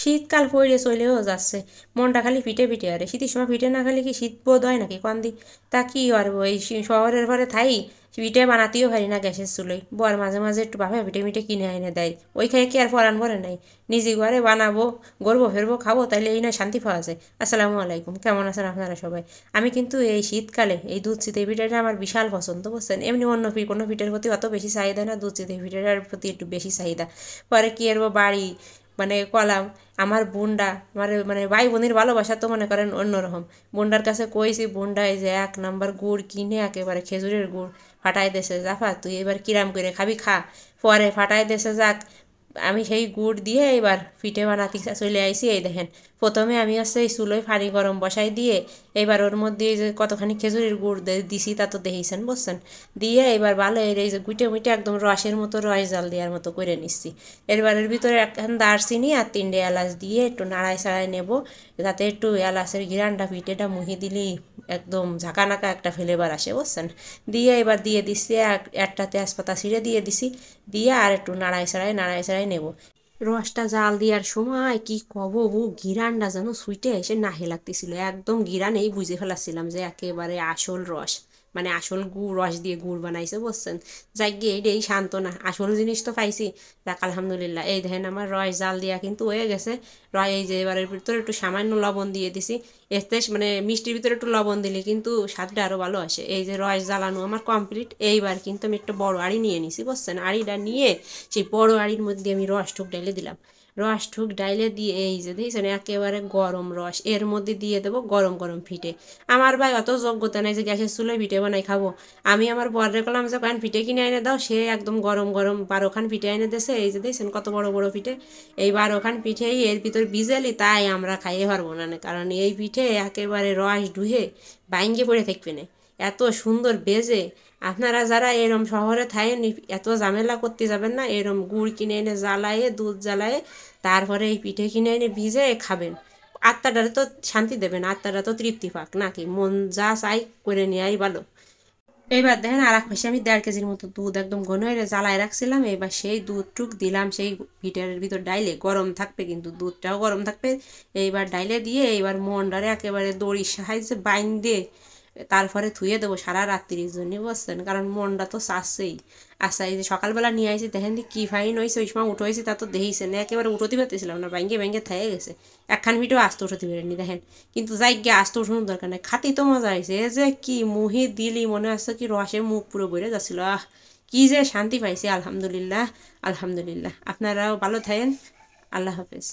শীতকাল পড়ে চলেও যাচ্ছে, মনটা খালি পিঠে পিঠে আরে শীতের সময় পিঠে না খালি কি শীত বোধ হয় নাকি কান্দি। তা কি আর ওই শহরের ঘরে থাই পিঠে বানাতেও পারি না গ্যাসের চুলোয়, বর মাঝে মাঝে একটু ভাবে পিঠে মিঠে কিনে এনে দেয়, ওই খাই কি আর পরান ভরে নাই, নিজে ঘরে বানাবো গড়বো ফেরবো খাবো, তাইলে এই না শান্তি পাওয়া যায়। আসসালামু আলাইকুম, কেমন আছেন আপনারা সবাই? আমি কিন্তু এই শীতকালে এই দুধ চিতই পিঠাটা আমার বিশাল পছন্দ, বুঝছেন? এমনি অন্য কোনো পিঠের প্রতি অত বেশি চাহিদা না, দুধ চিতই পিঠাটার প্রতি একটু বেশি চাহিদা। পরে কি আর বাড়ি মানে কলাম আমার বোনডা আমার মানে ভাই বোনের ভালোবাসা তো মনে করেন অন্যরকম। বোনডার কাছে কইছি, বোনডা এই যে 1 নম্বর গুড় কিনে একেবারে খেজুরের গুড় ফাটাই দেছে, জাফা তুই এবার কিরাম করে খাবি খা। পরে ফাটাই দেছে যাক, আমি সেই গুড় দিয়ে এবার পিঠে বানাতে চলে আইছি। এই দেখেন, প্রথমে আমি হচ্ছে এই চুলোয় পানি গরম বসাই দিয়ে এবার ওর মধ্যে এই যে কতখানি খেজুরের গুড় দিছি তা তো দেখেছেন, বুঝছেন? দিয়ে এবার ভালো এই যে গুইটে মুইটে একদম রসের মতো রস জাল দেওয়ার মতো করে নিচ্ছি। এবারের ভিতরে একখান দারচিনি আর 3টে এলাচ দিয়ে একটু নাড়াই ছাড়াই নেব, যাতে একটু এলাচের ঘিরানটা পিঠেটা মুহি দিলেই একদম ঝাঁকানাকা একটা ফ্লেভার আসে, বুঝছেন? দিয়ে এবার দিয়ে দিচ্ছি একটা তেজপাতা ছিঁড়ে দিয়ে দিছি, দিয়ে আর একটু নাড়াই ছাড়াই নেব। রসটা জাল দেওয়ার সময় কি কব ঘিরানটা যেন সুইটে এসে নাহে লাগতেছিল, একদম ঘিরানেই বুঝে ফেলাচ্ছিলাম যে একেবারে আসল রস, মানে আসল গুড় রস দিয়ে গুড় বানাইছে, বুঝছেন? যাই গিয়ে এইটাই সান্ত্বনা, আসল জিনিস তো পাইছি। যাক আলহামদুলিল্লাহ। এই দেখেন আমার রস জাল দেওয়া কিন্তু হয়ে গেছে। এই যে এবারের ভিতরে একটু সামান্য লবণ দিয়ে দিছি, এতে মানে মিষ্টির ভিতরে একটু লবণ দিলে কিন্তু স্বাদটা আরও ভালো আসে। এই যে রস জ্বালানো আমার কমপ্লিট, এইবার কিন্তু আমি একটা বড় আড়ি নিয়ে নিছি, বুঝছেন? আড়িটা নিয়ে সেই বড় আড়ির মধ্যে আমি রস ঠুক ডাইলে দিলাম। রস ঠুক ডাইলে দিয়ে এই যে দেখছেন একেবারে গরম রস, এর মধ্যে দিয়ে দেবো গরম গরম পিঠে। আমার ভাই অত যোগ্যতা নাই যে গ্যাসের চুলায় পিঠে বানাই খাবো। আমি আমার বরের কলাম যে কয়েন পিঠে কিনে এনে দাও, সে একদম গরম গরম 12খান পিঠে এনে দিয়েছে। এই যে দেখছেন কত বড় বড় পিঠে, এই 12খান পিঠেই এর ভিতর বিজেলি, তাই আমরা খাইয়ে পারবো না, কারণ এই পিঠে একেবারে রস ডুহে বাইঙ্গে পড়ে থাকবে না, এত সুন্দর বেজে। আপনারা যারা এরম শহরে থাকেন এত ঝামেলা করতে যাবেন না, এরম গুড় কিনে এনে জ্বালায়ে দুধ জ্বালায়ে তারপরে এই পিঠে কিনে এনে ভিজে খাবেন। আত্মাটারে তো শান্তি দেবেন, আত্মাটা তো তৃপ্তি পাক, নাকি মন যা চাই করে নেওয়াই ভালো। এইবার দেখেন আর এক পাশে আমি 1.5 কেজির মতো দুধ একদম ঘন হয়ে জ্বালায় রাখছিলাম, এবার সেই দুধটুক দিলাম সেই পিঠার ভিতর ডাইলে, গরম থাকবে কিন্তু দুধটাও গরম থাকবে। এইবার ডাইলে দিয়ে এইবার মন্ডারে একেবারে দড়ির সাহায্যে বাইন্দে তারপরে ধুয়ে দেবো সারা রাত্রির জন্য, বুঝছেন? কারণ মনটা তো চাচ্ছেই। আচ্ছা এই যে সকালবেলা নিয়ে আসি দেখেন কি ফাইন হয়েছে, ওই সময় উঠে হয়েছে তা তো দেখেছেন, একেবারে উঠোতে পারতেছিলাম না, ব্যাঙ্গে ব্যাঙ্গে থেকে গেছে। একখান ভিডিও আসতে উঠোতে পারেনি দেখেন, কিন্তু যাই গিয়ে আসতে উঠানোর দরকার নেই, খাতেই তো মজা হয়েছে। এ যে কি মুহি দিলি মনে হচ্ছে কি রসে মুখ পুরো ভরে যাচ্ছিল, আহ কি যে শান্তি পাইছি। আলহামদুলিল্লাহ আলহামদুলিল্লাহ। আপনারাও ভালো থাকেন, আল্লাহ হাফেজ।